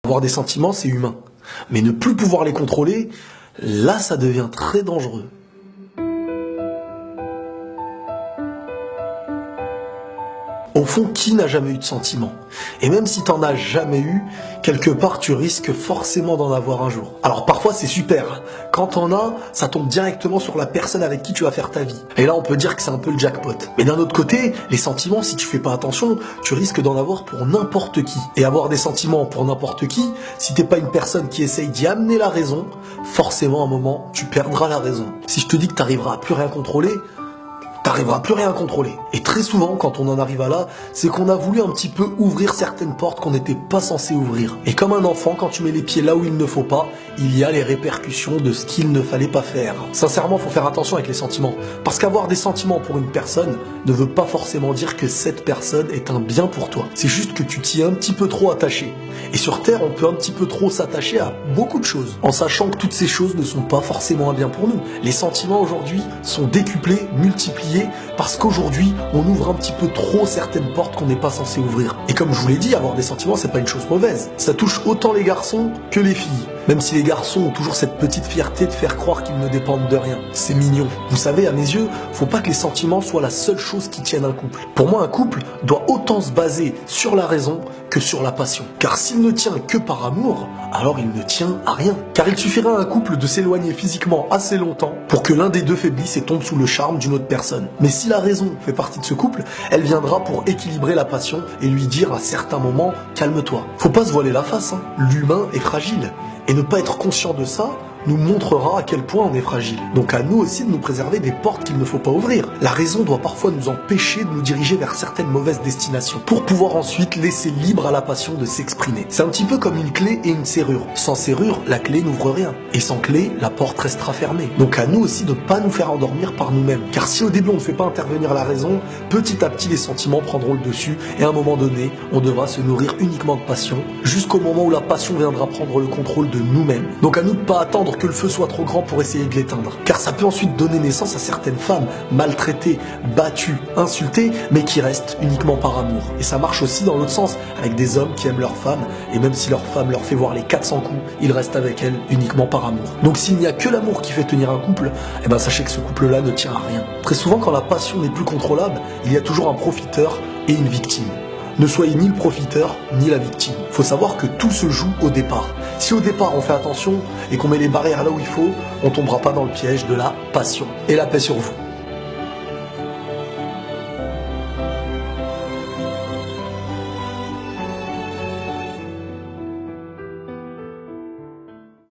Avoir des sentiments, c'est humain. Mais ne plus pouvoir les contrôler, là, ça devient très dangereux. Au fond, qui n'a jamais eu de sentiments? Et même si t'en as jamais eu, quelque part tu risques forcément d'en avoir un jour. Alors parfois c'est super, quand t'en as, ça tombe directement sur la personne avec qui tu vas faire ta vie. Et là on peut dire que c'est un peu le jackpot. Mais d'un autre côté, les sentiments, si tu fais pas attention, tu risques d'en avoir pour n'importe qui. Et avoir des sentiments pour n'importe qui, si t'es pas une personne qui essaye d'y amener la raison, forcément à un moment, tu perdras la raison. Si je te dis que t'arriveras à plus rien contrôler, t'arriveras plus rien à contrôler. Et très souvent, quand on en arrive à là, c'est qu'on a voulu un petit peu ouvrir certaines portes qu'on n'était pas censé ouvrir. Et comme un enfant, quand tu mets les pieds là où il ne faut pas, il y a les répercussions de ce qu'il ne fallait pas faire. Sincèrement, faut faire attention avec les sentiments. Parce qu'avoir des sentiments pour une personne ne veut pas forcément dire que cette personne est un bien pour toi. C'est juste que tu t'y es un petit peu trop attaché. Et sur Terre, on peut un petit peu trop s'attacher à beaucoup de choses, en sachant que toutes ces choses ne sont pas forcément un bien pour nous. Les sentiments aujourd'hui sont décuplés, multipliés, parce qu'aujourd'hui, on ouvre un petit peu trop certaines portes qu'on n'est pas censé ouvrir. Et comme je vous l'ai dit, avoir des sentiments, c'est pas une chose mauvaise. Ça touche autant les garçons que les filles. Même si les garçons ont toujours cette petite fierté de faire croire qu'ils ne dépendent de rien. C'est mignon. Vous savez, à mes yeux, faut pas que les sentiments soient la seule chose qui tienne un couple. Pour moi, un couple doit autant se baser sur la raison que sur la passion. Car s'il ne tient que par amour, alors il ne tient à rien. Car il suffirait à un couple de s'éloigner physiquement assez longtemps pour que l'un des deux faiblisse et tombe sous le charme d'une autre personne. Mais si la raison fait partie de ce couple, elle viendra pour équilibrer la passion et lui dire à certains moments « calme-toi ». Faut pas se voiler la face, hein. L'humain est fragile. Et ne pas être conscient de ça nous montrera à quel point on est fragile. Donc à nous aussi de nous préserver des portes qu'il ne faut pas ouvrir. La raison doit parfois nous empêcher de nous diriger vers certaines mauvaises destinations, pour pouvoir ensuite laisser libre à la passion de s'exprimer. C'est un petit peu comme une clé et une serrure. Sans serrure, la clé n'ouvre rien. Et sans clé, la porte restera fermée. Donc à nous aussi de ne pas nous faire endormir par nous-mêmes. Car si au début on ne fait pas intervenir la raison, petit à petit les sentiments prendront le dessus, et à un moment donné, on devra se nourrir uniquement de passion, jusqu'au moment où la passion viendra prendre le contrôle de nous-mêmes. Donc à nous de pas attendre que le feu soit trop grand pour essayer de l'éteindre. Car ça peut ensuite donner naissance à certaines femmes maltraitées, battues, insultées, mais qui restent uniquement par amour. Et ça marche aussi dans l'autre sens, avec des hommes qui aiment leurs femmes, et même si leur femme leur fait voir les 400 coups, ils restent avec elles uniquement par amour. Donc s'il n'y a que l'amour qui fait tenir un couple, eh ben sachez que ce couple-là ne tient à rien. Très souvent, quand la passion n'est plus contrôlable, il y a toujours un profiteur et une victime. Ne soyez ni le profiteur, ni la victime. Faut savoir que tout se joue au départ. Si au départ on fait attention et qu'on met les barrières là où il faut, on tombera pas dans le piège de la passion. Et la paix sur vous.